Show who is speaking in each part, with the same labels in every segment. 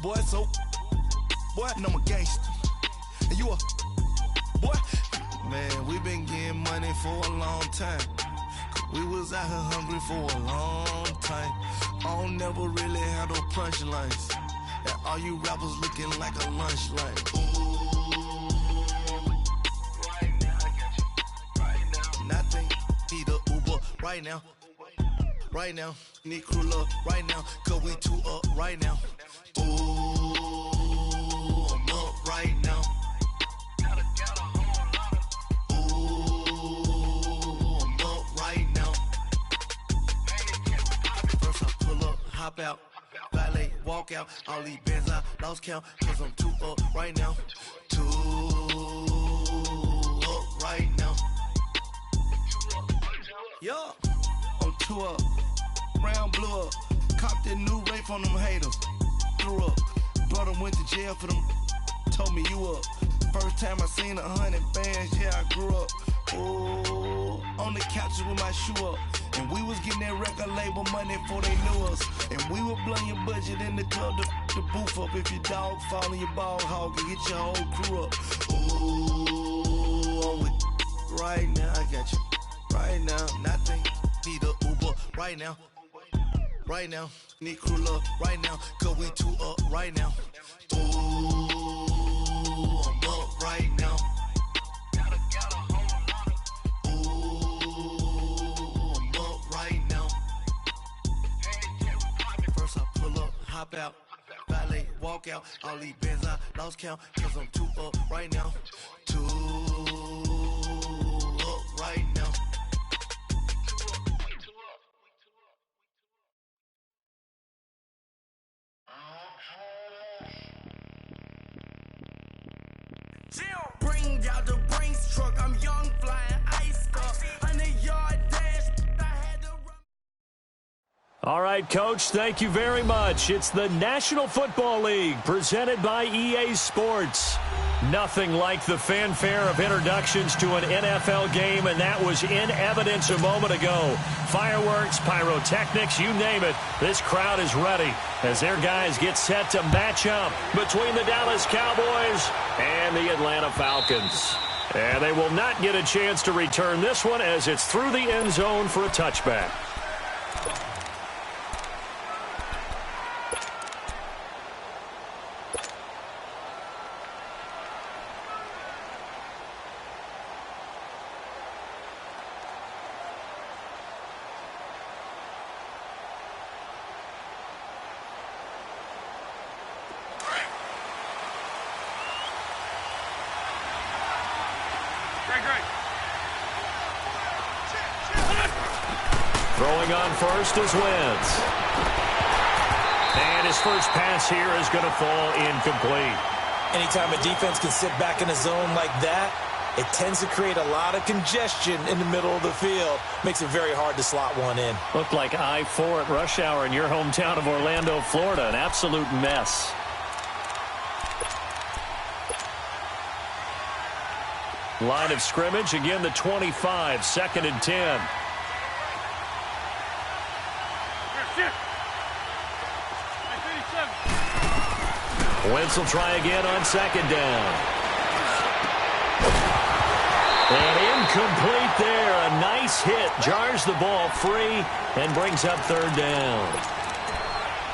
Speaker 1: Boy, so, boy, and I'm a gangster. And you a, boy. Man, we been getting money for a long time. We was out here hungry for a long time. I don't never really have no punchlines. And all you rappers looking like a lunch line. Ooh, right now, I got you. Right now, nothing. Need a Uber right now. Right now, need crew up right now. Cause we two up right now. Ooh, I'm up right now. Hop out, valet, walk out, all these bands I lost count, cause I'm too up right now, too up right now, yeah, I'm too up, round blew up, copped that new rape on them haters, threw up, brother went to jail for them, told me you up, first time I seen 100 bands, yeah I grew up, ooh, on the couches with my shoe up. And we was getting that record label money before they knew us. And we were blowing your budget in the club to boof up. If your dog fall in your ball hog and get your whole crew up. Ooh, I'm with right now, I got you. Right now, nothing. Need a Uber right now. Right now, need crew up right now. Cause we two up right now. Ooh, I'm up right now. Hop out, valet, walk out, all these bands I lost count, cause I'm too up right now, too up right now. Bring out the Brinks truck, I'm young, flying ice up, 100-yard dash, I had to run.
Speaker 2: All right, Coach, thank you very much. It's the National Football League presented by EA Sports. Nothing like the fanfare of introductions to an NFL game, and that was in evidence a moment ago. Fireworks, pyrotechnics, you name it. This crowd is ready as their guys get set to match up between the Dallas Cowboys and the Atlanta Falcons. And they will not get a chance to return this one as it's through the end zone for a touchback. Throwing on first is Wentz. And his first pass here is going to fall incomplete.
Speaker 3: Anytime a defense can sit back in a zone like that, it tends to create a lot of congestion in the middle of the field. Makes it very hard to slot one in.
Speaker 2: Looked like I-4 at rush hour in your hometown of Orlando, Florida. An absolute mess. Line of scrimmage, again the 25, 2nd and 10. Wentz will try again on 2nd down. And incomplete there. A nice hit. Jars the ball free and brings up 3rd down.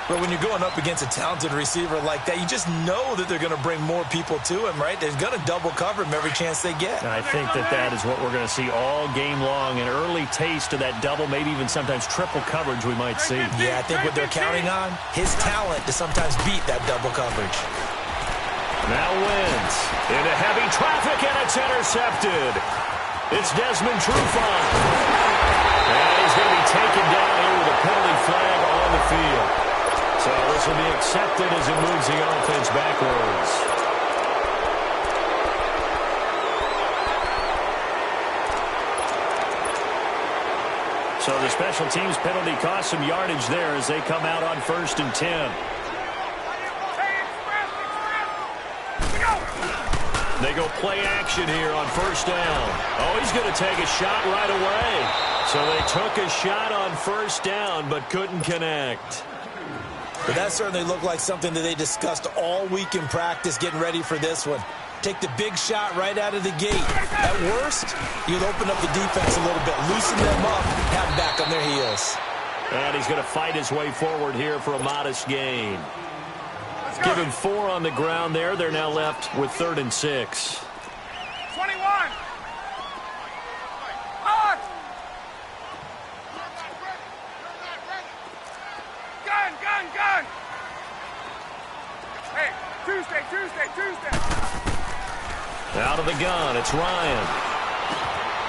Speaker 3: But when you're going up against a talented receiver like that, you just know that they're going to bring more people to him, right? They're going to double cover him every chance they get.
Speaker 2: And I think that is what we're going to see all game long. An early taste of that double, maybe even sometimes triple coverage we might see.
Speaker 3: Yeah, I think what they're counting on, his talent to sometimes beat that double coverage.
Speaker 2: Now Wentz into heavy traffic, and it's intercepted. It's Desmond Trufant. And he's going to be taken down here with a penalty flag on the field. So this will be accepted as it moves the offense backwards. So the special teams penalty cost some yardage there as they come out on 1st and 10. They go play action here on 1st down. Oh, he's going to take a shot right away. So they took a shot on 1st down but couldn't connect.
Speaker 3: But that certainly looked like something that they discussed all week in practice getting ready for this one. Take the big shot right out of the gate. At worst, you'd open up the defense a little bit, loosen them up, have them back on their heels.
Speaker 2: And he's going to fight his way forward here for a modest gain. Give him 4 on the ground there. They're now left with 3rd and 6.
Speaker 4: 21. On. Gun. Hey, Tuesday.
Speaker 2: Out of the gun, it's Ryan.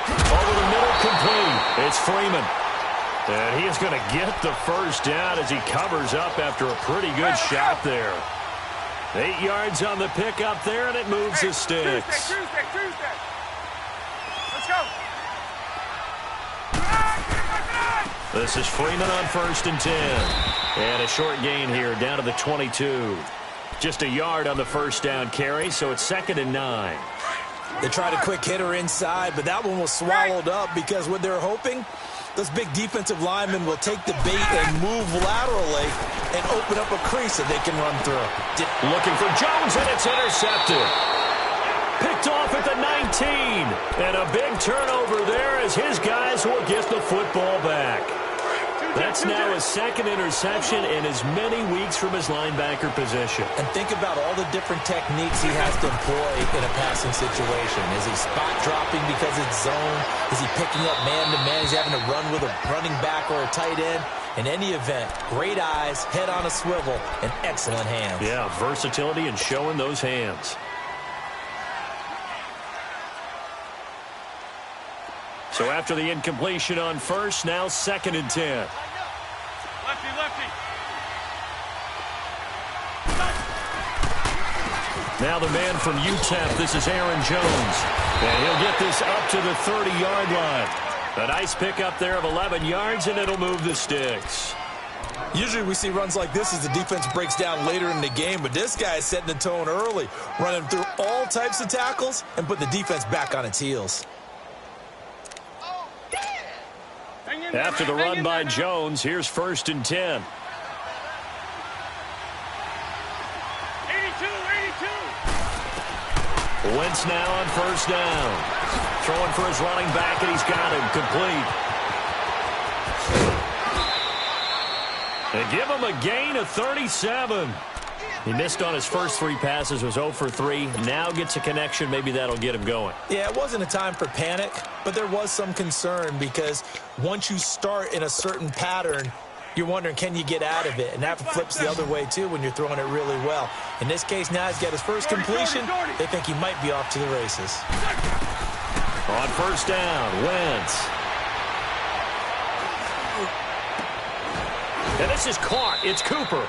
Speaker 2: Over the middle, complete. It's Freeman. And he is going to get the first down as he covers up after a pretty good shot there. 8 yards on the pickup there, and it moves the sticks.
Speaker 4: Tuesday. Let's go.
Speaker 2: This is Freeman on 1st and 10. And a short gain here down to the 22. Just a yard on the first down carry, so it's 2nd and 9.
Speaker 3: They tried a quick hitter inside, but that one was swallowed up because what they're hoping, those big defensive linemen will take the bait and move laterally and open up a crease that they can run through.
Speaker 2: Looking for Jones, and it's intercepted. Picked off at the 19. And a big turnover there as his guys will get the football back. That's now his 2nd interception in as many weeks from his linebacker position.
Speaker 3: And think about all the different techniques he has to employ in a passing situation. Is he spot dropping because it's zone? Is he picking up man-to-man? Is he having to run with a running back or a tight end? In any event, great eyes, head on a swivel, and excellent hands.
Speaker 2: Yeah, versatility and showing those hands. So after the incompletion on 1st, now 2nd and 10.
Speaker 4: Lefty.
Speaker 2: Now the man from UTEP, this is Aaron Jones. And he'll get this up to the 30-yard line. A nice pickup there of 11 yards, and it'll move the sticks.
Speaker 3: Usually we see runs like this as the defense breaks down later in the game, but this guy is setting the tone early, running through all types of tackles and put the defense back on its heels.
Speaker 2: After the run by Jones, here's 1st and 10.
Speaker 4: 82.
Speaker 2: Wentz now on 1st down. Throwing for his running back, and he's got him complete. They give him a gain of 37. He missed on his first 3 passes, was 0 for 3. Now gets a connection. Maybe that'll get him going.
Speaker 3: Yeah, it wasn't a time for panic, but there was some concern because once you start in a certain pattern, you're wondering, can you get out of it? And that flips the other way, too, when you're throwing it really well. In this case, now he's got his first completion. They think he might be off to the races.
Speaker 2: On 1st down, Wentz. And this is caught. It's Cooper.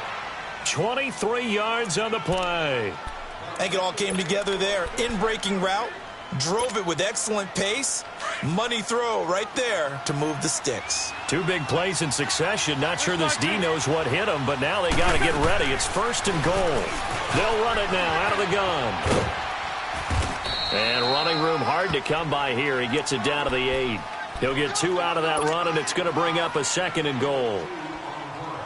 Speaker 2: 23 yards on the play.
Speaker 3: I think it all came together there. In-breaking route, drove it with excellent pace. Money throw right there to move the sticks.
Speaker 2: 2 big plays in succession. Not sure this D knows what hit him, but now they got to get ready. It's 1st and goal. They'll run it now out of the gun. And running room hard to come by here. He gets it down to the 8. He'll get 2 out of that run, and it's going to bring up a 2nd and goal.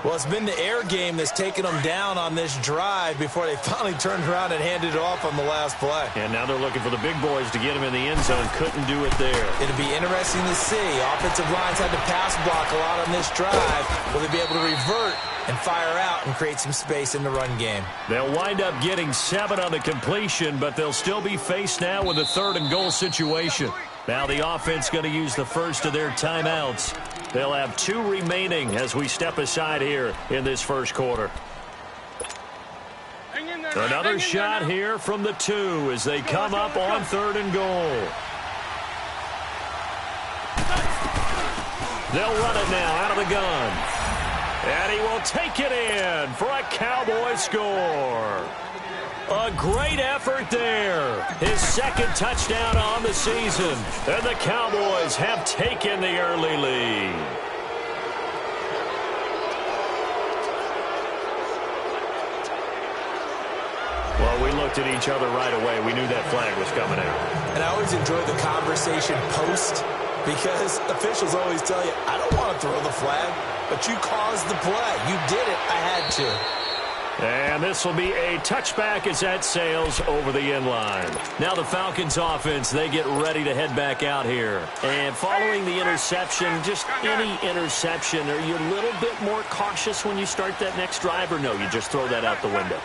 Speaker 3: Well, it's been the air game that's taken them down on this drive before they finally turned around and handed it off on the last play.
Speaker 2: And now they're looking for the big boys to get him in the end zone. Couldn't do it there.
Speaker 3: It'll be interesting to see. Offensive lines had to pass block a lot on this drive. Will they be able to revert and fire out and create some space in the run game?
Speaker 2: They'll wind up getting 7 on the completion, but they'll still be faced now with a 3rd and goal situation. Now the offense going to use the first of their timeouts. They'll have 2 remaining as we step aside here in this first quarter. Another shot here from the 2 as they come up on 3rd and goal. They'll run it now out of the gun. And he will take it in for a Cowboy score. A great effort there. His 2nd touchdown on the season. And the Cowboys have taken the early lead. Well, we looked at each other right away. We knew that flag was coming out.
Speaker 3: And I always enjoy the conversation post because officials always tell you, I don't want to throw the flag. but you caused the play. You did it. I had to.
Speaker 2: And this will be a touchback as that sails over the inline. Now the Falcons offense, they get ready to head back out here. And following the interception, just any interception, are you a little bit more cautious when you start that next drive, or no, you just throw that out the window?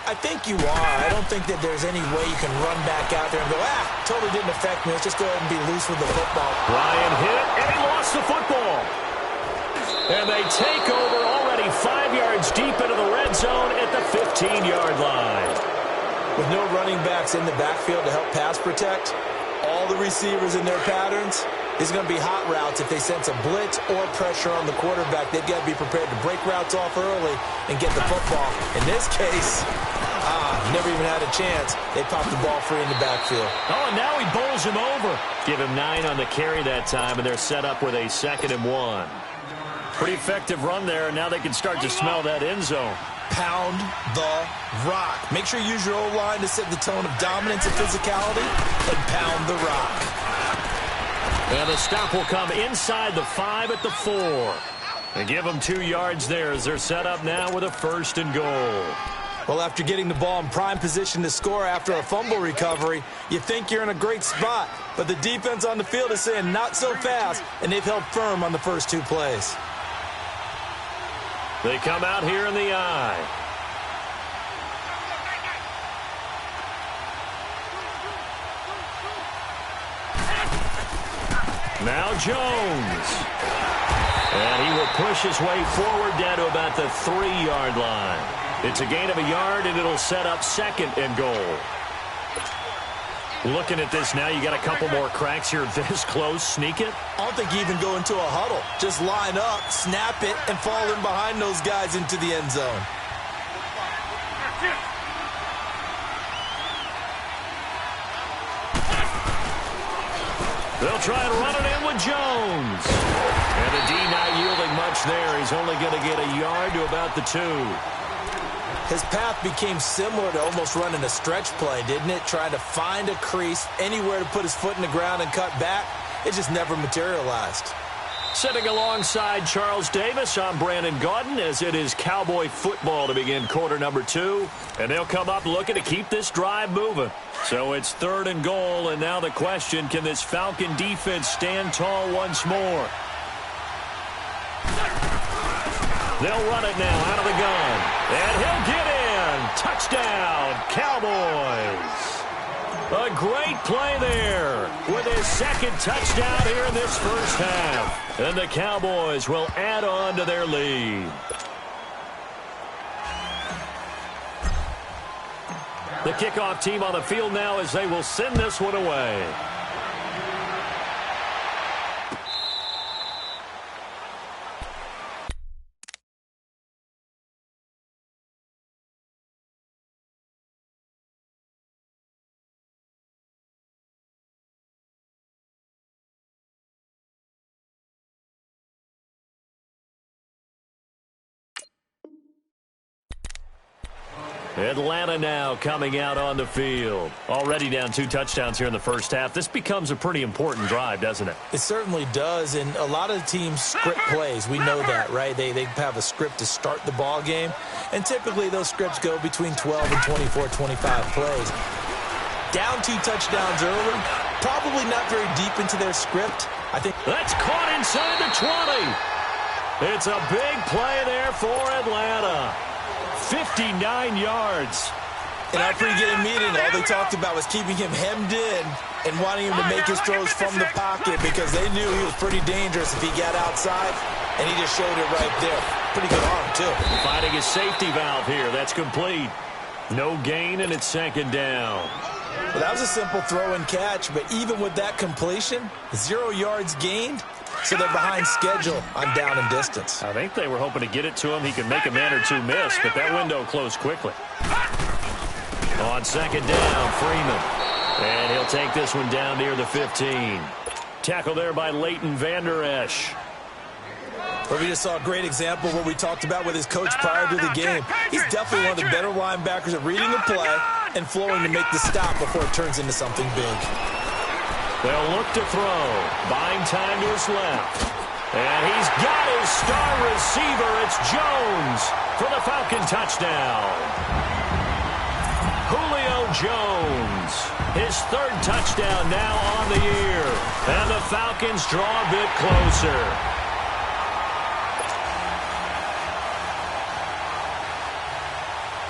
Speaker 3: I think you are. I don't think that there's any way you can run back out there and go, totally didn't affect me. Let's just go ahead and be loose with the football.
Speaker 2: Ryan hit it, and he lost the football. And they take over already 5 yards deep into the red zone at the 15-yard line.
Speaker 3: With no running backs in the backfield to help pass protect, all the receivers in their patterns, these are going to be hot routes. If they sense a blitz or pressure on the quarterback, they've got to be prepared to break routes off early and get the football. In this case, never even had a chance. They popped the ball free in the backfield.
Speaker 2: Oh, and now he bowls him over. Give him 9 on the carry that time, and they're set up with a 2nd and 1. Pretty effective run there, and now they can start to smell that end zone.
Speaker 3: Pound the rock. Make sure you use your O-line to set the tone of dominance and physicality, and pound the rock.
Speaker 2: And the stop will come inside the 5 at the 4. And give them 2 yards there as they're set up now with a 1st and goal.
Speaker 3: Well, after getting the ball in prime position to score after a fumble recovery, you think you're in a great spot. But the defense on the field is saying not so fast, and they've held firm on the first 2 plays.
Speaker 2: They come out here in the eye. Now Jones. And he will push his way forward down to about the 3-yard line. It's a gain of a yard, and it'll set up 2nd and goal. Looking at this now, you got a couple more cracks here this close. Sneak it?
Speaker 3: I don't think you even go into a huddle. Just line up, snap it, and fall in behind those guys into the end zone.
Speaker 2: They'll try and run it in with Jones. And the D not yielding much there. He's only going to get a yard to about the 2.
Speaker 3: His path became similar to almost running a stretch play, didn't it? Trying to find a crease, anywhere to put his foot in the ground and cut back. It just never materialized.
Speaker 2: Sitting alongside Charles Davis, I'm Brandon Gaudin, as it is Cowboy football to begin quarter number 2. And they'll come up looking to keep this drive moving. So it's 3rd and goal, and now the question, can this Falcon defense stand tall once more? They'll run it now out of the gun. And he'll get in. Touchdown, Cowboys. A great play there with his 2nd touchdown here in this first half. And the Cowboys will add on to their lead. The kickoff team on the field now as they will send this one away. Atlanta now coming out on the field. Already down 2 touchdowns here in the first half. This becomes a pretty important drive, doesn't it?
Speaker 3: It certainly does, and a lot of teams script plays. We know that, right? They have a script to start the ball game, and typically those scripts go between 12 and 24, 25 plays. Down 2 touchdowns early, probably not very deep into their script. I think
Speaker 2: that's caught inside the 20. It's a big play there for Atlanta. 59 yards.
Speaker 3: In our pregame meeting, all they talked about was keeping him hemmed in and wanting him to make his throws from the pocket because they knew he was pretty dangerous if he got outside, and he just showed it right there. Pretty good arm, too.
Speaker 2: Finding his safety valve here. That's complete. No gain, and it's 2nd down.
Speaker 3: Well, that was a simple throw and catch, but even with that completion, 0 yards gained, so they're behind schedule on down and distance.
Speaker 2: I think they were hoping to get it to him. He could make a man or 2 miss, but that window closed quickly. On 2nd down, Freeman. And he'll take this one down near the 15. Tackle there by Leighton Vander Esch.
Speaker 3: Well, we just saw a great example of what we talked about with his coach prior to the game. He's definitely one of the better linebackers at reading a play and flowing to make the stop before it turns into something big.
Speaker 2: They'll look to throw. Buying time to his left. And he's got his star receiver. It's Jones for the Falcon touchdown. Julio Jones, his third touchdown now on the year. And the Falcons draw a bit closer.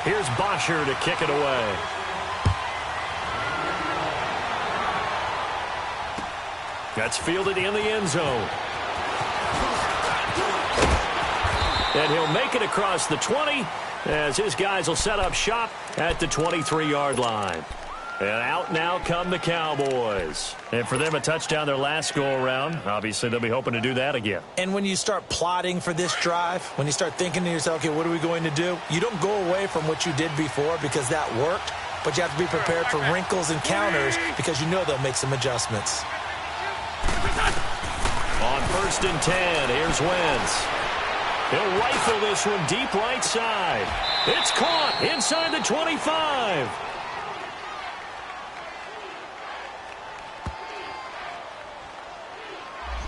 Speaker 2: Here's Bosher to kick it away. That's fielded in the end zone. And he'll make it across the 20 as his guys will set up shop at the 23-yard line. And out now come the Cowboys. And for them, a touchdown their last go-around. Obviously, they'll be hoping to do that again.
Speaker 3: And when you start plotting for this drive, when you start thinking to yourself, okay, what are we going to do? You don't go away from what you did before because that worked, but you have to be prepared for wrinkles and counters because you know they'll make some adjustments.
Speaker 2: On 1st and 10, here's Wentz. He'll rifle this one deep right side. It's caught inside the 25.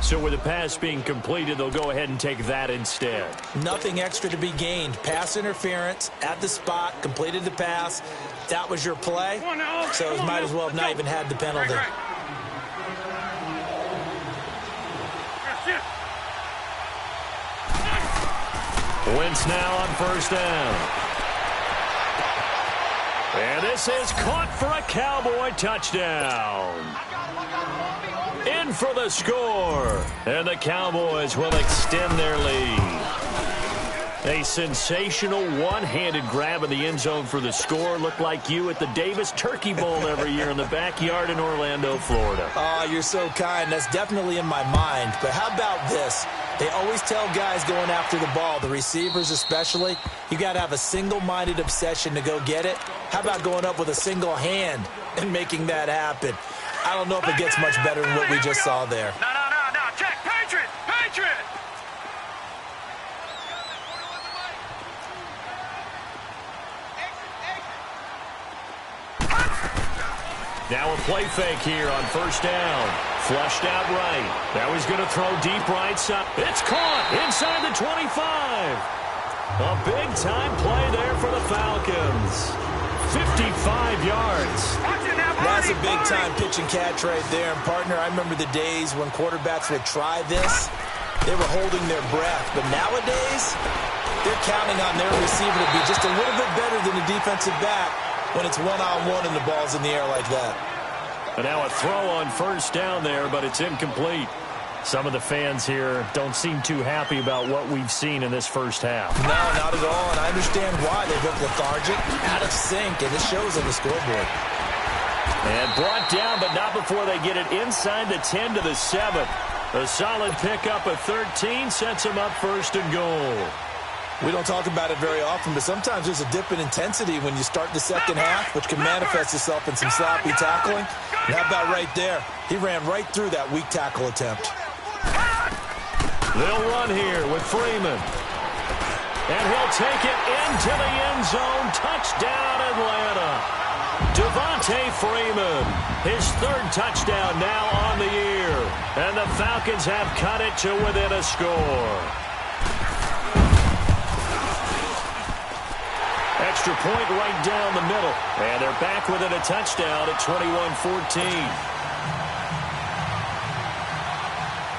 Speaker 2: So with the pass being completed, they'll go ahead and take that instead.
Speaker 3: Nothing extra to be gained. Pass interference at the spot, completed the pass. That was your play, so it might as well have not even had the penalty.
Speaker 2: Wentz now on 1st down. And this is caught for a Cowboy touchdown. In for the score. And the Cowboys will extend their lead. A sensational one-handed grab in the end zone for the score. Looked like you at the Davis Turkey Bowl every year in the backyard in Orlando, Florida.
Speaker 3: Oh, you're so kind. That's definitely in my mind. But how about this? They always tell guys going after the ball, the receivers especially, you got to have a single-minded obsession to go get it. How about going up with a single hand and making that happen? I don't know if it gets much better than what we just saw there.
Speaker 4: No. Check. Patriot.
Speaker 2: Now a play fake here on 1st down. Flushed out right. Now he's going to throw deep right side. It's caught inside the 25. A big-time play there for the Falcons. 55 yards.
Speaker 3: That's a big-time pitch and catch right there. And, partner, I remember the days when quarterbacks would try this. They were holding their breath. But nowadays, they're counting on their receiver to be just a little bit better than the defensive back when it's one-on-one and the ball's in the air like that.
Speaker 2: And now a throw on 1st down there, but it's incomplete. Some of the fans here don't seem too happy about what we've seen in this first half.
Speaker 3: No, not at all, and I understand why. They look lethargic, out of sync, and it shows on the scoreboard.
Speaker 2: And brought down, but not before they get it inside the 10 to the 7. A solid pickup of 13 sets them up 1st and goal.
Speaker 3: We don't talk about it very often, but sometimes there's a dip in intensity when you start the second half, which can manifest itself in some sloppy tackling. And how about right there? He ran right through that weak tackle attempt.
Speaker 2: They'll run here with Freeman. And he'll take it into the end zone. Touchdown, Atlanta. Devontae Freeman, his 3rd touchdown now on the year. And the Falcons have cut it to within a score. Extra point right down the middle. And they're back within a touchdown at 21-14.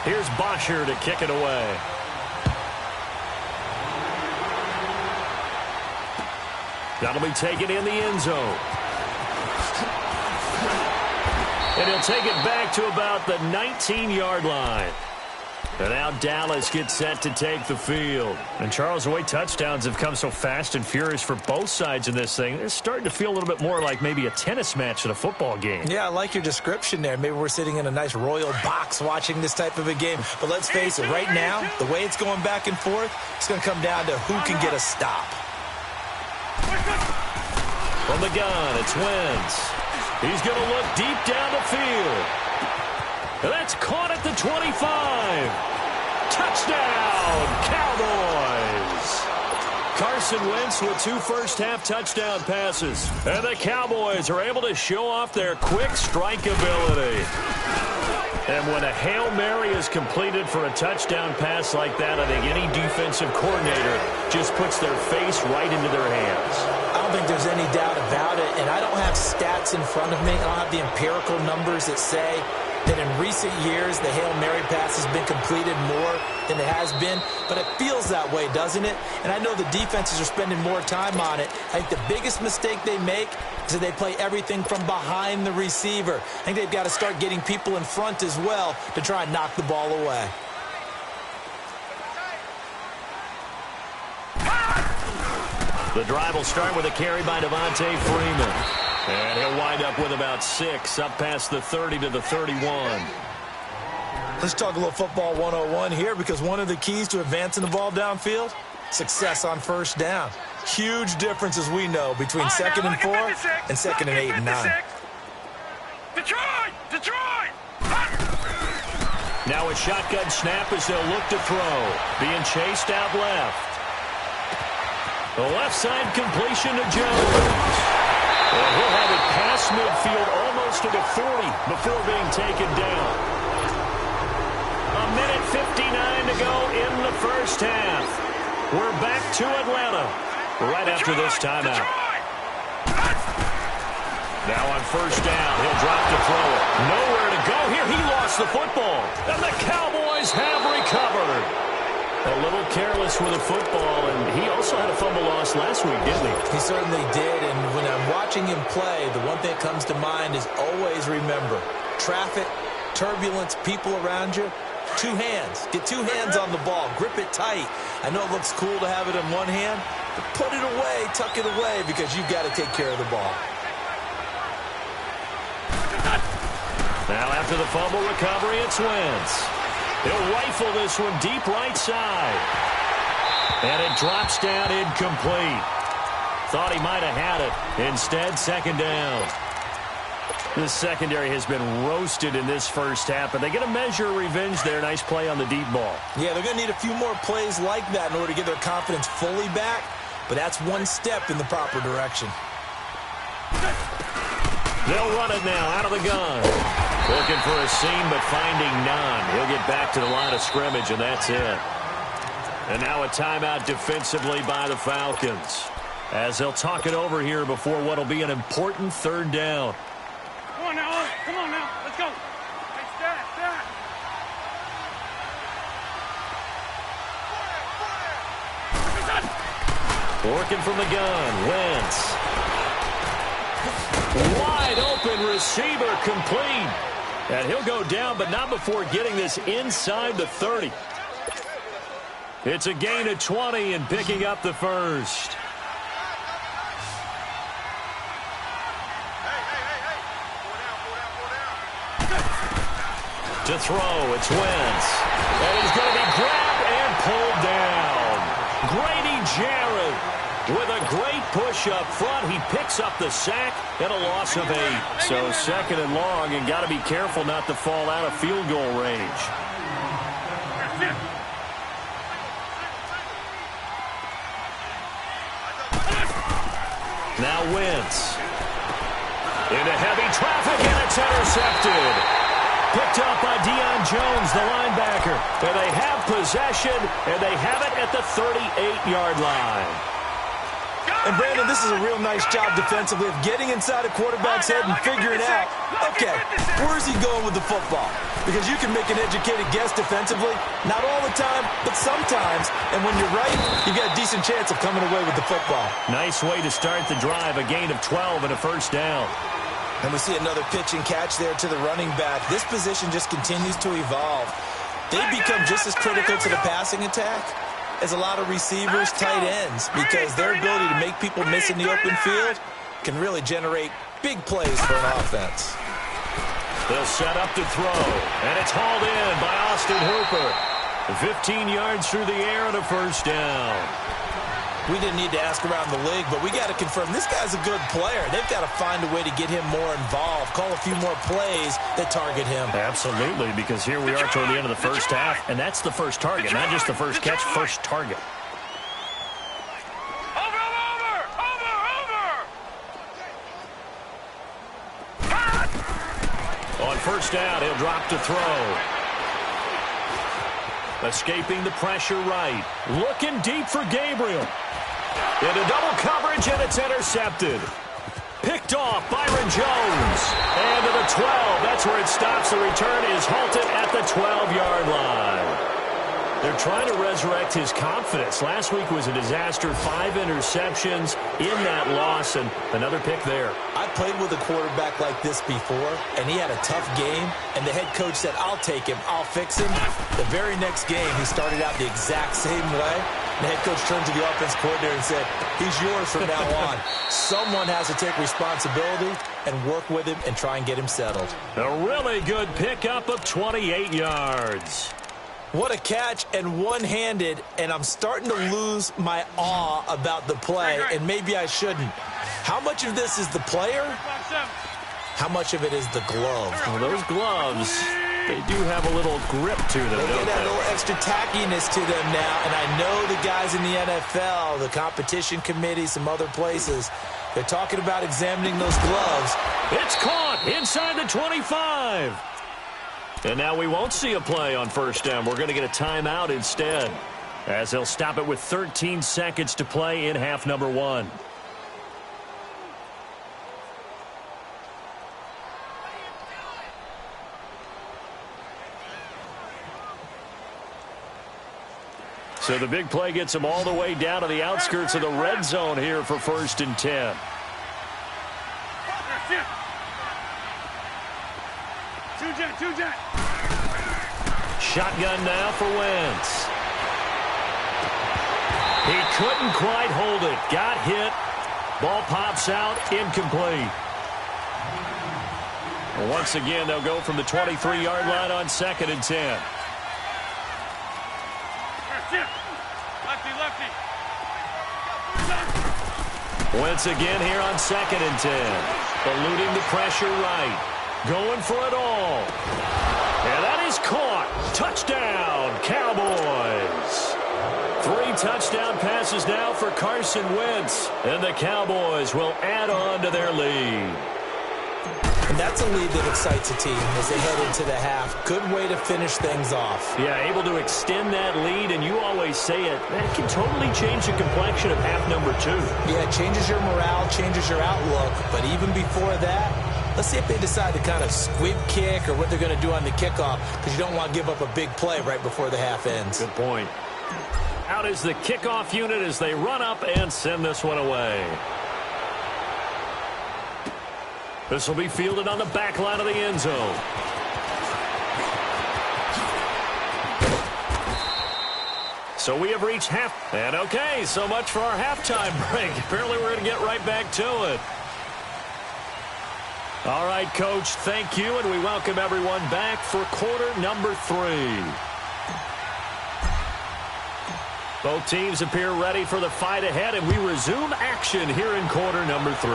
Speaker 2: Here's Bosher to kick it away. That'll be taken in the end zone. And he'll take it back to about the 19-yard line. And now Dallas gets set to take the field. And Charles, the way touchdowns have come so fast and furious for both sides in this thing, it's starting to feel a little bit more like maybe a tennis match at a football game.
Speaker 3: Yeah, I like your description there. Maybe we're sitting in a nice royal box watching this type of a game. But let's face it, right now, the way it's going back and forth, it's going to come down to who can get a stop.
Speaker 2: From the gun, it's Wentz. He's going to look deep down the field. And that's caught at the 25. Touchdown, Cowboys. Carson Wentz with 2 first-half touchdown passes. And the Cowboys are able to show off their quick strike ability. And when a Hail Mary is completed for a touchdown pass like that, I think any defensive coordinator just puts their face right into their hands.
Speaker 3: I don't think there's any doubt about it, and I don't have stats in front of me. I don't have the empirical numbers that say that in recent years the Hail Mary pass has been completed more than it has been, but it feels that way, doesn't it? And I know the defenses are spending more time on it. I think the biggest mistake they make is that they play everything from behind the receiver. I think they've got to start getting people in front as well to try and knock the ball away.
Speaker 2: The drive will start with a carry by Devontae Freeman. And he'll wind up with about 6, up past the 30 to the 31.
Speaker 3: Let's talk a little football 101 here, because one of the keys to advancing the ball downfield, success on first down. Huge difference, as we know, between 2nd and 4 and 2nd and 8 and 9.
Speaker 4: Detroit!
Speaker 2: Now a shotgun snap as they'll look to throw. Being chased out left. The left side completion to Jones. And he'll have it past midfield almost to the 40 before being taken down. 1:59 to go in the first half. We're back to Atlanta right after this timeout. Now on first down, he'll drop to throw it. Nowhere to go here. He lost the football. And the Cowboys have recovered. A little careless with the football, and he also had a fumble loss last week, didn't he?
Speaker 3: He certainly did, and when I'm watching him play, the one thing that comes to mind is always remember, traffic, turbulence, people around you, 2 hands. Get 2 hands on the ball. Grip it tight. I know it looks cool to have it in one hand, but put it away, tuck it away, because you've got to take care of the ball.
Speaker 2: Now after the fumble recovery, it's Wentz. He'll rifle this one deep right side. And it drops down incomplete. Thought he might have had it. Instead, 2nd down. The secondary has been roasted in this first half, but they get a measure of revenge there. Nice play on the deep ball. Yeah, they're going to need a few more plays like that in order to get their confidence fully back, but that's one step in the proper direction. They'll run it now out of the gun. Looking for a seam, but finding none. He'll get back to the line of scrimmage, and that's it. And now a timeout defensively by the Falcons, as they'll talk it over here before what will be an important 3rd down.
Speaker 4: Come on now, let's go. Hey, stat.
Speaker 2: Working from the gun, Wentz. Wide open receiver, complete. And he'll go down, but not before getting this inside the 30. It's a gain of 20 and picking up the first. To throw, it's Wentz. And he's going to be grabbed and pulled down. Grady Jarrett with a great push up front. He picks up the sack and a loss of 8. So 2nd and long, and got to be careful not to fall out of field goal range. Now Wentz. Into heavy traffic, and it's intercepted. Picked up by Deion Jones, the linebacker. And they have possession, and they have it at the 38-yard line. And, Brandon, this is a real nice job defensively of getting inside a quarterback's head and figuring out, okay, where's he going with the football? Because you can make an educated guess defensively, not all the time, but sometimes. And when you're right, you've got a decent chance of coming away with the football. Nice way to start the drive, a gain of 12 and a first down. And we see another pitch and catch there to the running back. This position just continues to evolve. They become just as critical to the passing attack as a lot of receivers, tight ends, because their ability to make people miss in the open field can really generate big plays for an offense. They'll set up to throw, and it's hauled in by Austin Hooper. 15 yards through the air and a first down. We didn't need to ask around the league, but we got to confirm this guy's a good player. They've got to find a way to get him more involved, call a few more plays that target him. Absolutely, because here we are toward the end of the first half, and that's the first target, not just the first catch, first target. On first down, he'll drop to throw. Escaping the pressure right. Looking deep for Gabriel. Into double coverage, and it's intercepted. Picked off Byron Jones. And to the 12. That's where it stops. The return is halted at the 12-yard line. They're trying to resurrect his confidence. Last week was a disaster. 5 interceptions in that loss, and another pick there.
Speaker 3: I played with a quarterback like this before, and he had a tough game, and the head coach said, I'll take him, I'll fix him. The very next game, he started out the exact same way. The head coach turned to the offense coordinator and said, he's yours from now on. Someone has to take responsibility and work with him and try and get him settled.
Speaker 2: A really good pickup of 28 yards.
Speaker 3: What a catch, and one-handed, and I'm starting to lose my awe about the play, and maybe I shouldn't. How much of this is the player? How much of it is the glove?
Speaker 2: Well, those gloves, they do have a little grip to them,
Speaker 3: They
Speaker 2: don't
Speaker 3: get that
Speaker 2: they?
Speaker 3: little extra tackiness to them now, and I know the guys in the NFL, the competition committee, some other places, they're talking about examining those gloves.
Speaker 2: It's caught inside the 25. And now we won't see a play on first down. We're going to get a timeout instead, as they'll stop it with 13 seconds to play in half number 1. So the big play gets them all the way down to the outskirts of the red zone here for 1st and 10.
Speaker 4: Two-jet.
Speaker 2: Shotgun now for Wentz. He couldn't quite hold it. Got hit. Ball pops out. Incomplete. Once again, they'll go from the 23-yard line on 2nd and 10.
Speaker 4: Lefty.
Speaker 2: Wentz again here on 2nd and 10. Eluding the pressure right. Going for it all. And that is caught. Touchdown, Cowboys. 3 touchdown passes now for Carson Wentz. And the Cowboys will add on to their lead.
Speaker 3: And that's a lead that excites a team as they head into the half. Good way to finish things off.
Speaker 2: Yeah, able to extend that lead, and you always say it, that can totally change the complexion of half number 2.
Speaker 3: Yeah, it changes your morale, changes your outlook. But even before that, let's see if they decide to kind of squib kick or what they're going to do on the kickoff, because you don't want to give up a big play right before the half ends.
Speaker 2: Good point. Out is the kickoff unit as they run up and send this one away. This will be fielded on the back line of the end zone. So we have reached half. And okay, so much for our halftime break. Apparently we're going to get right back to it. All right, Coach, thank you, and we welcome everyone back for quarter number 3. Both teams appear ready for the fight ahead, and we resume action here in quarter number 3.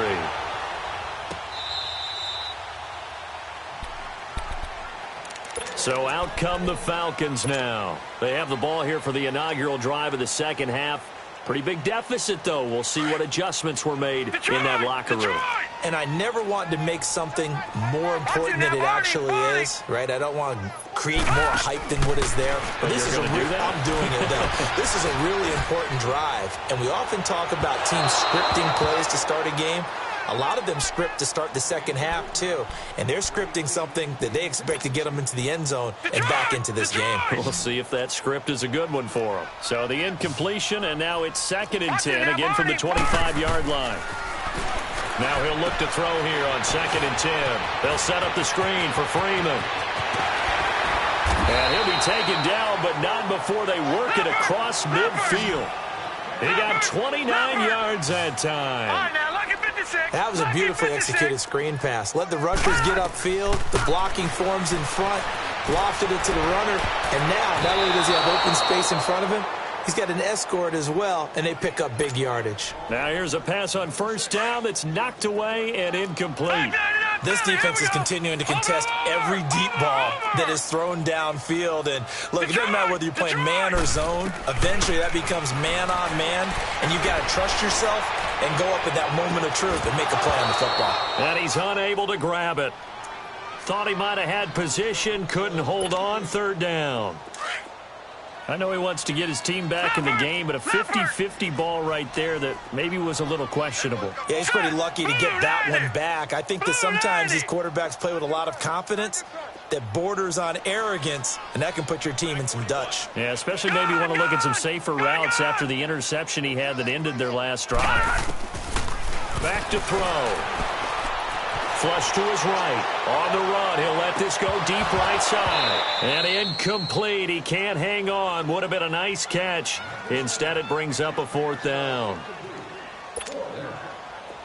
Speaker 2: So out come the Falcons now. They have the ball here for the inaugural drive of the second half. Pretty big deficit, though. We'll see what adjustments were made in that locker room.
Speaker 3: And I never want to make something more important than it actually is, right? I don't want to create more hype than what is there. But this is I'm doing it, though. This is a really important drive. And we often talk about teams scripting plays to start a game. A lot of them script to start the second half, too. And they're scripting something that they expect to get them into the end zone and back into this game.
Speaker 2: We'll see if that script is a good one for them. So the incompletion, and now it's 2nd and 10, again from the 25-yard line. Now he'll look to throw here on 2nd and 10. They'll set up the screen for Freeman. And he'll be taken down, but not before they work it across midfield. He got 29 yards that time.
Speaker 3: That was a beautifully executed screen pass. Let the rushers get upfield. The blocking forms in front. Lofted it to the runner. And now, not only does he have open space in front of him, he's got an escort as well, and they pick up big yardage.
Speaker 2: Now here's a pass on first down that's knocked away and incomplete.
Speaker 3: This defense is continuing to contest every deep ball that is thrown downfield. And look, it doesn't matter whether you're playing man or zone. Eventually that becomes man on man, and you've got to trust yourself and go up at that moment of truth and make a play on the football.
Speaker 2: And he's unable to grab it. Thought he might have had position, couldn't hold on, third down. I know he wants to get his team back in the game, but a 50-50 ball right there that maybe was a little questionable.
Speaker 3: Yeah, he's pretty lucky to get that one back. I think that sometimes these quarterbacks play with a lot of confidence that borders on arrogance, and that can put your team in some Dutch.
Speaker 2: Yeah, especially maybe want to look at some safer routes after the interception he had that ended their last drive. Back to throw. Flush to his right. On the run, he'll let this go deep right side. And incomplete. He can't hang on. Would have been a nice catch. Instead, it brings up a fourth down.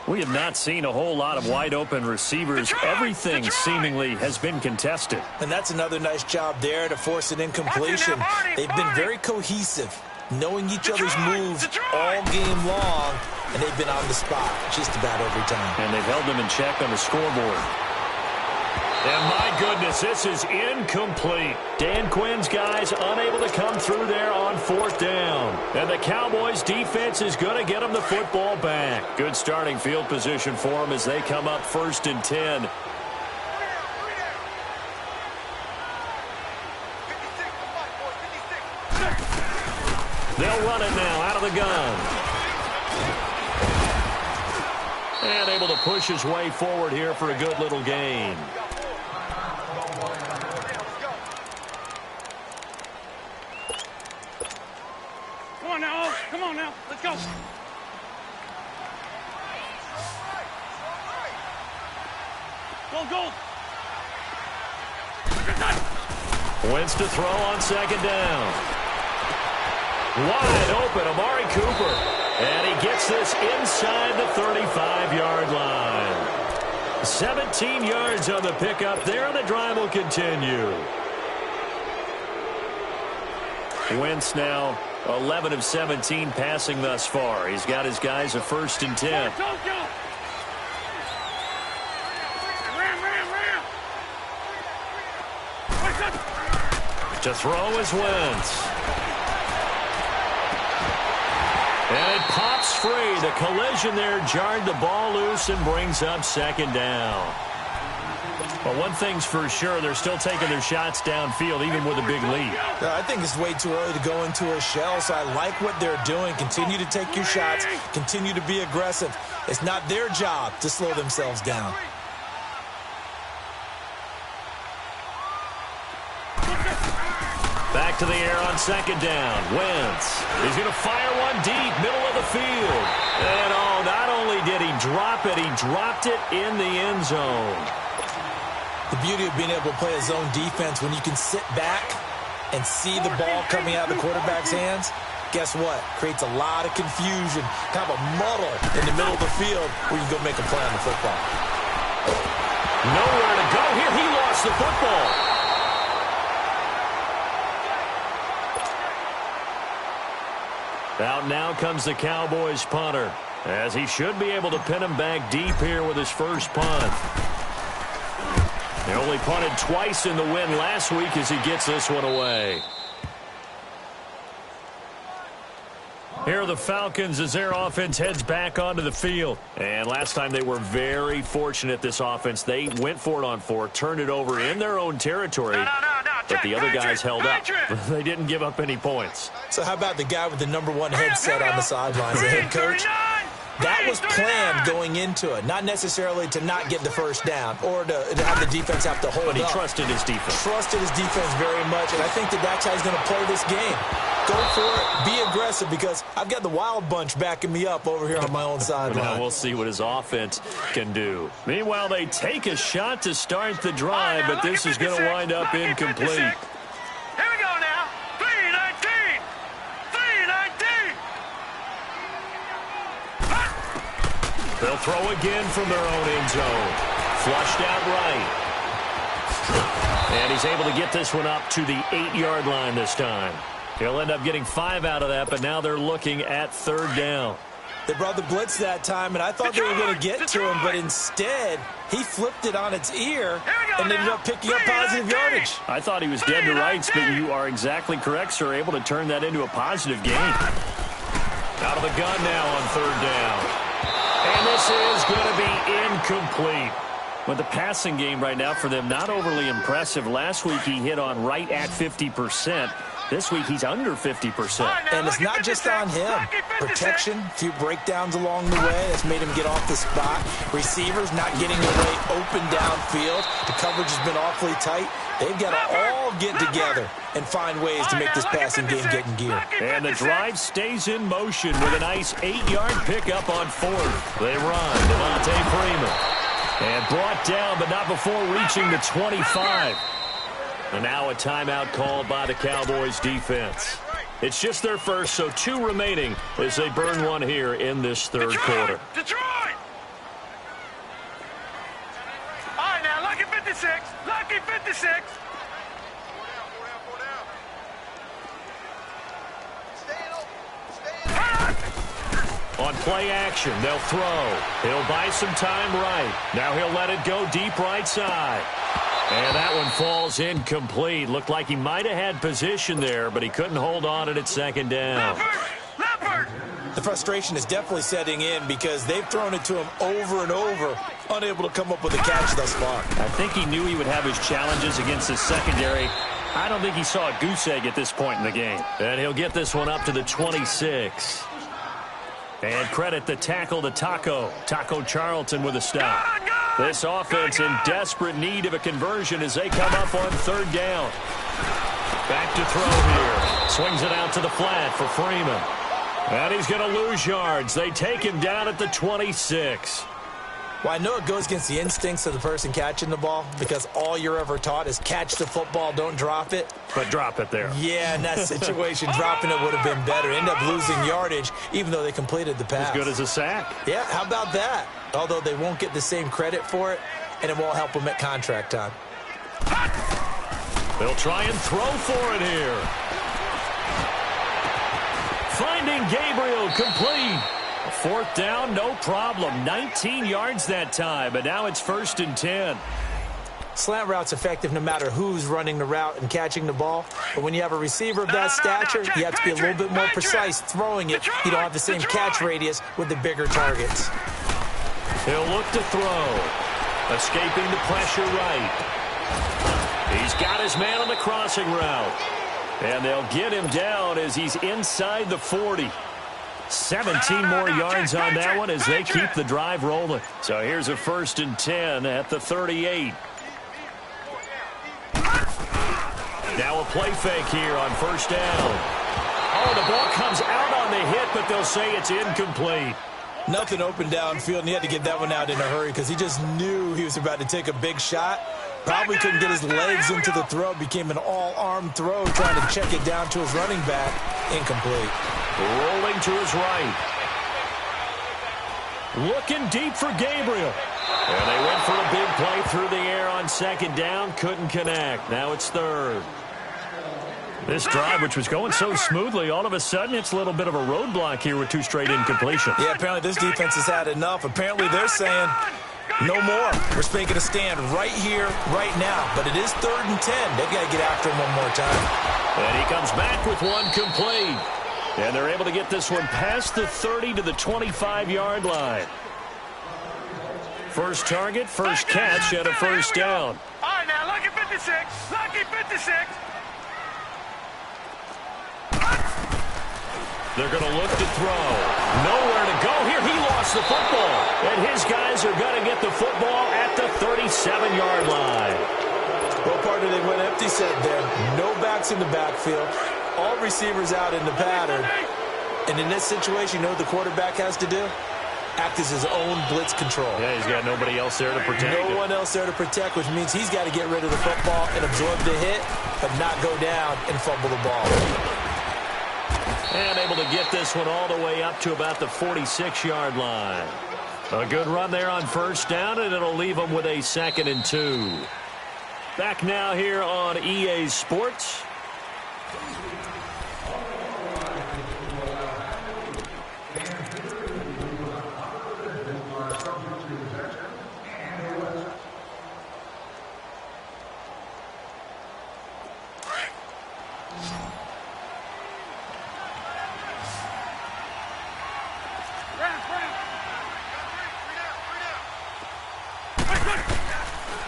Speaker 2: We have not seen a whole lot of wide-open receivers. Everything seemingly has been contested.
Speaker 3: And that's another nice job there to force an incompletion. They've been very cohesive, knowing each other's moves all game long, and they've been on the spot just about every time.
Speaker 2: And they've held them in check on the scoreboard. And my goodness, this is incomplete. Dan Quinn's guys unable to come through there on fourth down. And the Cowboys defense is going to get them the football back. Good starting field position for them as they come up 1st and 10. They'll run it now out of the gun. And able to push his way forward here for a good little gain.
Speaker 4: Come on now. Come on now. Let's go. Go.
Speaker 2: Wentz to throw on 2nd down. Wide open, Amari Cooper. And he gets this inside the 35-yard line. 17 yards on the pickup there, and the drive will continue. Wentz now 11 of 17 passing thus far. He's got his guys a 1st and 10. To throw is Wentz. And it pops free. The collision there jarred the ball loose and brings up 2nd down. But one thing's for sure, they're still taking their shots downfield, even with a big lead.
Speaker 3: I think it's way too early to go into a shell, so I like what they're doing. Continue to take your shots. Continue to be aggressive. It's not their job to slow themselves down.
Speaker 2: Back to the air on 2nd down. Wentz. He's going to fire one deep, middle of the field. And not only did he drop it, he dropped it in the end zone.
Speaker 3: The beauty of being able to play a zone defense when you can sit back and see the ball coming out of the quarterback's hands, guess what? Creates a lot of confusion, kind of a muddle in the middle of the field where you can go make a play on the football.
Speaker 2: Nowhere to go here. He lost the football. Out now comes the Cowboys punter, as he should be able to pin him back deep here with his first punt. He only punted twice in the win last week as he gets this one away. Here are the Falcons as their offense heads back onto the field. And last time they were very fortunate, this offense. They went for it on 4, turned it over in their own territory. But the other guys held up. They didn't give up any points.
Speaker 3: So how about the guy with the #1 headset on the sidelines, the head coach? That was planned going into it, not necessarily to not get the first down or to have the defense have to hold up.
Speaker 2: But he trusted his defense.
Speaker 3: Trusted his defense very much, and I think that's how he's going to play this game. Go for it, be aggressive, because I've got the wild bunch backing me up over here on my own sideline.
Speaker 2: Now we'll see what his offense can do. Meanwhile, they take a shot to start the drive, but this is going to wind up incomplete.
Speaker 4: Here we go now. 3-19. 3-19.
Speaker 2: They'll throw again from their own end zone. Flushed out right. And he's able to get this one up to the 8-yard line this time. He'll end up getting 5 out of that, but now they're looking at 3rd down.
Speaker 3: They brought the blitz that time, and I thought they were going to get to him, but instead he flipped it on its ear and ended up picking up positive yardage.
Speaker 2: I thought he was dead to rights, but you are exactly correct, sir. Able to turn that into a positive gain. Out of the gun now on 3rd down. And this is going to be incomplete. With the passing game right now for them, not overly impressive. Last week he hit on right at 50%. This week he's under 50%.
Speaker 3: And it's not just on him. Protection, a few breakdowns along the way that's made him get off the spot. Receivers not getting away open downfield. The coverage has been awfully tight. They've got to all get together and find ways to make this passing game get in gear.
Speaker 2: And the drive stays in motion with a nice 8-yard pickup on 4th. They run. Devontae Freeman. And brought down, but not before reaching the 25. And now a timeout called by the Cowboys defense. It's just their first, so 2 remaining as they burn one here in this third quarter.
Speaker 4: Detroit! All right, now, lucky 56. Lucky 56.
Speaker 2: On play action, they'll throw. He'll buy some time right. Now he'll let it go deep right side. And that one falls incomplete. Looked like he might have had position there, but he couldn't hold on at second down.
Speaker 4: Leopard!
Speaker 3: The frustration is definitely setting in because they've thrown it to him over and over, unable to come up with a catch thus far.
Speaker 2: I think he knew he would have his challenges against his secondary. I don't think he saw a goose egg at this point in the game. And he'll get this one up to the 26. And credit the tackle to Taco Charlton with a stop. This offense in desperate need of a conversion as they come up on 3rd down. Back to throw here. Swings it out to the flat for Freeman. And he's going to lose yards. They take him down at the 26.
Speaker 3: Well, I know it goes against the instincts of the person catching the ball because all you're ever taught is catch the football, don't drop it.
Speaker 2: But drop it there.
Speaker 3: Yeah, in that situation, dropping it would have been better. End up losing yardage, even though they completed the pass.
Speaker 2: As good as a sack.
Speaker 3: Yeah, how about that? Although they won't get the same credit for it, and it won't help them at contract time.
Speaker 2: They'll try and throw for it here. Finding Gabriel complete. 4th down, no problem. 19 yards that time, but now it's 1st and 10.
Speaker 3: Slant route's effective no matter who's running the route and catching the ball. But when you have a receiver of that stature, you have to be a little bit more precise throwing it. You don't have the same catch radius with the bigger targets.
Speaker 2: He'll look to throw. Escaping the pressure right. He's got his man on the crossing route. And they'll get him down as he's inside the 40. 17 more yards on that one as they keep the drive rolling. So here's a 1st and 10 at the 38. Now a play fake here on 1st down. Oh, the ball comes out on the hit, but they'll say it's incomplete.
Speaker 3: Nothing open downfield, and he had to get that one out in a hurry because he just knew he was about to take a big shot. Probably couldn't get his legs into the throw. Became an all-arm throw, trying to check it down to his running back. Incomplete.
Speaker 2: Rolling to his right. Looking deep for Gabriel. And they went for a big play through the air on 2nd down. Couldn't connect. Now it's 3rd. This drive, which was going so smoothly, all of a sudden it's a little bit of a roadblock here with 2 straight incompletions.
Speaker 3: Yeah, apparently this defense has had enough. Apparently they're saying, no more. We're making a stand right here, right now. But it is 3rd and 10. They've got to get after him one more time.
Speaker 2: And he comes back with one complete. And they're able to get this one past the 30 to the 25-yard line. First target, first catch, and a 1st down.
Speaker 4: All right, now, lucky 56. Lucky 56.
Speaker 2: They're going to look to throw. Nowhere to go here. He lost the football. And his guys are going to get the football at the 37-yard line.
Speaker 3: Well, partner, they went empty set there. No backs in the backfield. All receivers out in the pattern. And in this situation, you know what the quarterback has to do? Act as his own blitz control.
Speaker 2: Yeah, he's got nobody else there to protect.
Speaker 3: No one else there to protect, which means he's got to get rid of the football and absorb the hit, but not go down and fumble the ball.
Speaker 2: And able to get this one all the way up to about the 46-yard line. A good run there on 1st down, and it'll leave them with a 2nd and 2. Back now here on EA Sports.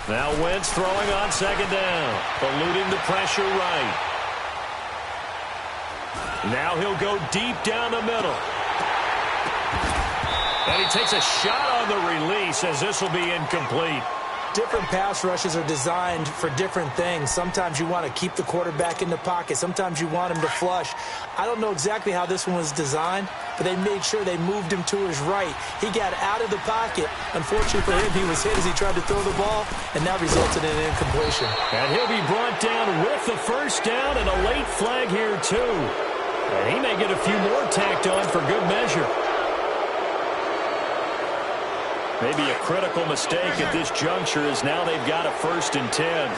Speaker 2: Now Wentz throwing on second down, eluding the pressure right. Now he'll go deep down the middle. And he takes a shot on the release as this will be incomplete.
Speaker 3: Different pass rushes are designed for different things. Sometimes you want to keep the quarterback in the pocket. Sometimes you want him to flush. I don't know exactly how this one was designed, but they made sure they moved him to his right. He got out of the pocket. Unfortunately for him, he was hit as he tried to throw the ball, and that resulted in an incompletion.
Speaker 2: And he'll be brought down with the first down and a late flag here, too. And he may get a few more tacked on for good measure. Maybe a critical mistake at this juncture as now they've got a 1st and 10.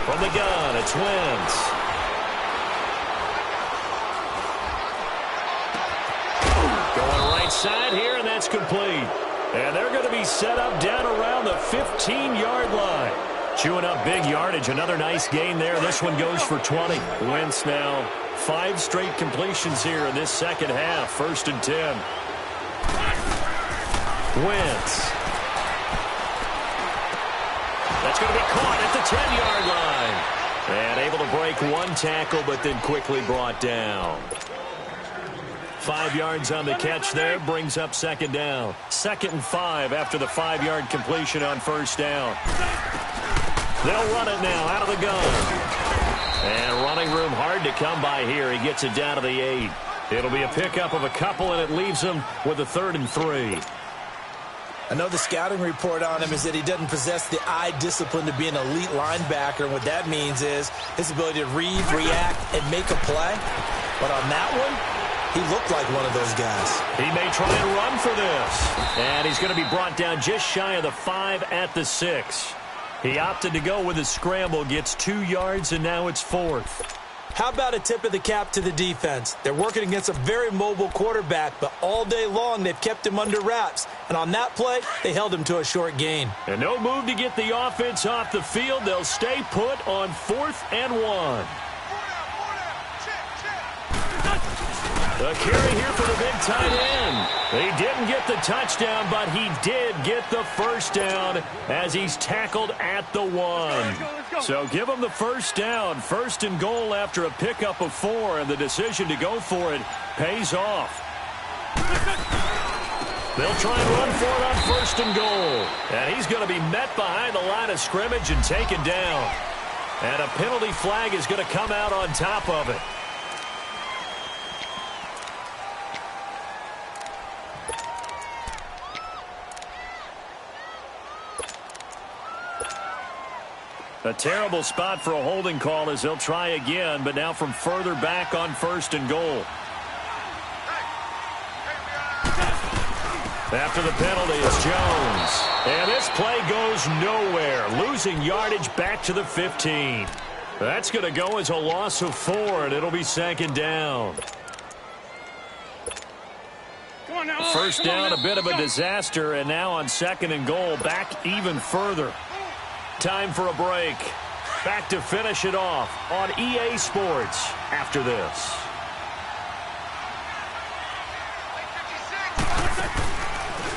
Speaker 2: From the gun, it's Wentz. Going right side here, and that's complete. And they're going to be set up down around the 15-yard line. Chewing up big yardage. Another nice gain there. This one goes for 20. Wentz now 5 straight completions here in this second half. 1st and 10. Wentz. That's going to be caught at the 10-yard line. And able to break one tackle, but then quickly brought down. 5 yards on the catch there. Brings up second down. 2nd and 5 after the 5-yard completion on 1st down. They'll run it now out of the gun. And running room hard to come by here. He gets it down to the 8. It'll be a pickup of a couple, and it leaves him with a 3rd and 3.
Speaker 3: I know the scouting report on him is that he doesn't possess the eye discipline to be an elite linebacker. What that means is his ability to read, react, and make a play. But on that one, he looked like one of those guys. He
Speaker 2: may try and run for this. And he's going to be brought down just shy of the 5 at the 6. He opted to go with a scramble, gets 2 yards, and now it's 4th.
Speaker 3: How about a tip of the cap to the defense? They're working against a very mobile quarterback, but all day long they've kept him under wraps. And on that play, they held him to a short gain.
Speaker 2: And no move to get the offense off the field. They'll stay put on 4th and 1. The carry here for the big tight end. He didn't get the touchdown, but he did get the first down as he's tackled at the 1. So give him the first down. 1st and goal after a pickup of 4, and the decision to go for it pays off. They'll try and run for it on 1st and goal. And he's going to be met behind the line of scrimmage and taken down. And a penalty flag is going to come out on top of it. A terrible spot for a holding call as they'll try again, but now from further back on 1st and goal. After the penalty, it's Jones. And this play goes nowhere, losing yardage back to the 15. That's going to go as a loss of 4, and it'll be 2nd down. First down, a bit of a disaster, and now on 2nd and goal, back even further. Time for a break. Back to finish it off on EA Sports after this.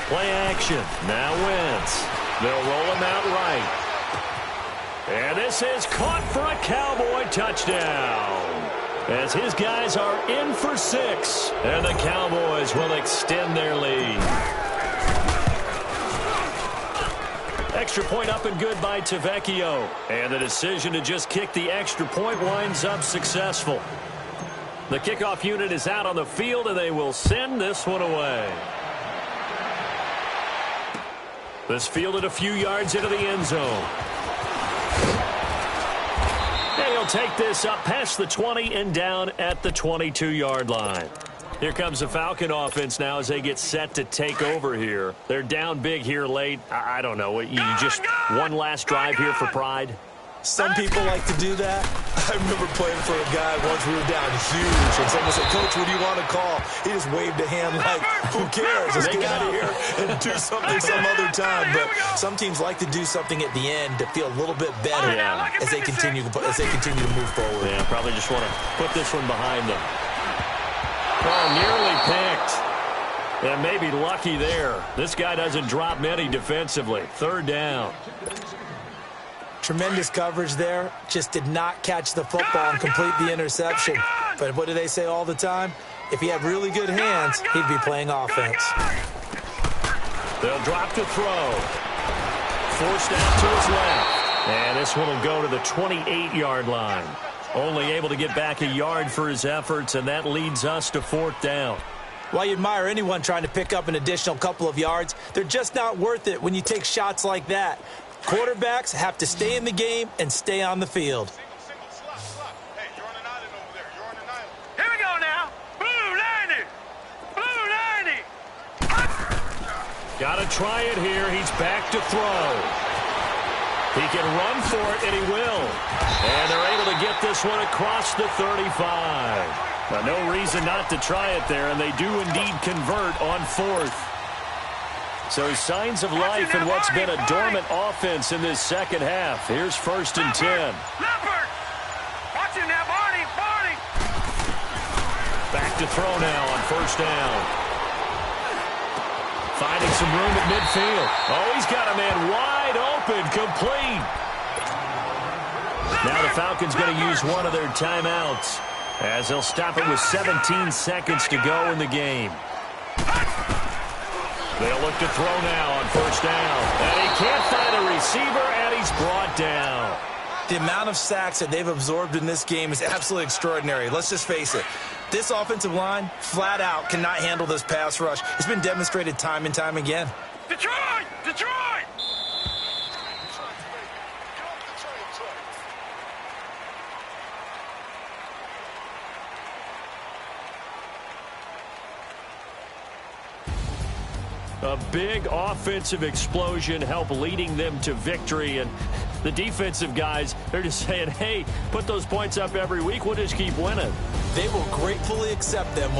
Speaker 2: Play action. Now Wentz. They'll roll him out right. And this is caught for a Cowboy touchdown. As his guys are in for 6. And the Cowboys will extend their lead. Extra point up and good by Tavecchio. And the decision to just kick the extra point winds up successful. The kickoff unit is out on the field, and they will send this one away. This fielded a few yards into the end zone. And he'll take this up past the 20 and down at the 22-yard line. Here comes the Falcon offense now as they get set to take over here. They're down big here late. I don't know. You just one last drive here for pride?
Speaker 3: Some people like to do that. I remember playing for a guy once. We were down huge, and someone said, "Coach, what do you want to call?" He just waved a hand like, "Who cares? Let's get out of here and do something some other time." But some teams like to do something at the end to feel a little bit better as they continue to move forward.
Speaker 2: Yeah, probably just want to put this one behind them. Oh, nearly picked. And maybe lucky there. This guy doesn't drop many defensively. Third down.
Speaker 3: Tremendous coverage there. Just did not catch the football and complete the interception. But what do they say all the time? If he had really good hands, he'd be playing offense.
Speaker 2: They'll drop to throw. Forced out to his left. And this one will go to the 28-yard line. Only able to get back a yard for his efforts, and that leads us to fourth down.
Speaker 3: While you admire anyone trying to pick up an additional couple of yards, they're just not worth it when you take shots like that. Quarterbacks have to stay in the game and stay on the field.
Speaker 4: Hey, you're on an island over there. You're on an island. Here we go now. Blue 90. Blue 90.
Speaker 2: Got to try it here. He's back to throw. He can run for it, and he will. And they're able to get this one across the 35. Now, no reason not to try it there, and they do indeed convert on fourth. So signs of life in what's been a dormant offense in this second half. Here's 1st and 10.
Speaker 4: Leopard. Watch him now, Barney. Barney.
Speaker 2: Back to throw now on 1st down. Finding some room at midfield. Oh, he's got a man wide open, complete. Now the Falcons going to use one of their timeouts as they'll stop it with 17 seconds to go in the game. They'll look to throw now on 1st down. And he can't find a receiver, and he's brought down.
Speaker 3: The amount of sacks that they've absorbed in this game is absolutely extraordinary. Let's just face it. This offensive line, flat out, cannot handle this pass rush. It's been demonstrated time and time again.
Speaker 4: Detroit! Detroit!
Speaker 2: A big offensive explosion helped leading them to victory. And the defensive guys, they're just saying, hey, put those points up every week. We'll just keep winning.
Speaker 3: They will gratefully accept them.